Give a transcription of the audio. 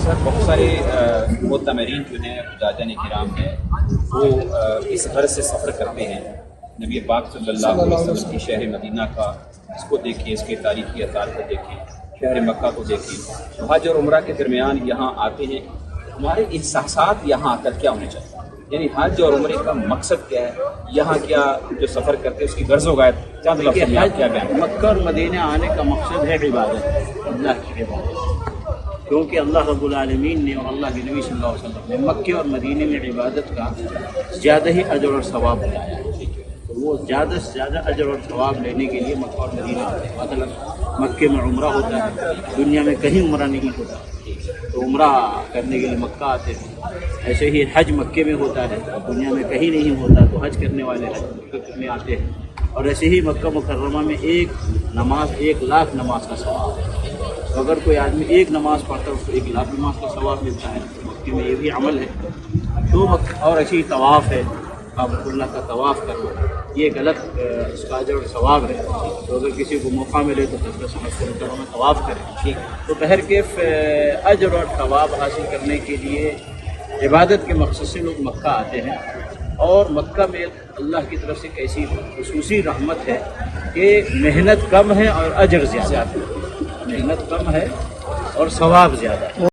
سر بہت سارے معتمرین جو ہیں حجاجان کرام ہیں وہ اس غرض سے سفر کرتے ہیں نبی پاک صلی اللہ علیہ وسلم کی شہر مدینہ کا، اس کو دیکھیں، اس کے تاریخی آثار کو دیکھیں، شہر مکہ کو دیکھیں، حج اور عمرہ کے درمیان یہاں آتے ہیں. ہمارے احساسات یہاں آ کر کیا ہونے چاہیے؟ یعنی حج اور عمرے کا مقصد کیا ہے؟ یہاں کیا جو سفر کرتے ہیں اس کی غرض و غایت چند لفظوں میں آپ کیا بیان؟ مکہ اور مدینہ آنے کا مقصد ہے عبادت، اللہ کی عبادت، کیونکہ اللہ رب العالمین نے اور اللہ کے نبی صلی اللہ علیہ وسلم نے مکے اور مدینے میں عبادت کا زیادہ ہی اجر اور ثواب بتایا ہے. تو وہ زیادہ سے زیادہ اجر اور ثواب لینے کے لیے مکہ اور مدینہ آتے ہیں. مثلا مکے میں عمرہ ہوتا ہے، دنیا میں کہیں عمرہ نہیں ہوتا، تو عمرہ کرنے کے لیے مکہ آتے ہیں. ایسے ہی حج مکے میں ہوتا ہے، دنیا میں کہیں نہیں ہوتا، تو حج کرنے والے حج مکہ کرنے آتے ہیں. اور ایسے ہی مکہ مکرمہ میں ایک نماز 1,00,000 نماز کا ثواب ہے. تو اگر کوئی آدمی ایک نماز پڑھتا ہے اس کو 1,00,000 نماز کا ثواب ملتا ہے. مکے میں یہ بھی عمل ہے. تو اور ایسے ہی طواف ہے، کعبۃ اللہ کا طواف کرنا، یہ غلط اس کا اجر اور ثواب ہے. تو اگر کسی کو موقع ملے تو حضرت مکہ مکرمہ میں طواف کرے. تو بہرکیف اجر اور ثواب حاصل کرنے کے لیے عبادت کے مقصد سے لوگ مکہ آتے ہیں. اور مکہ میں اللہ کی طرف سے ایک ایسی خصوصی رحمت ہے کہ محنت کم ہے اور اجر زیادہ ہے. محنت کم ہے اور ثواب زیادہ ہے.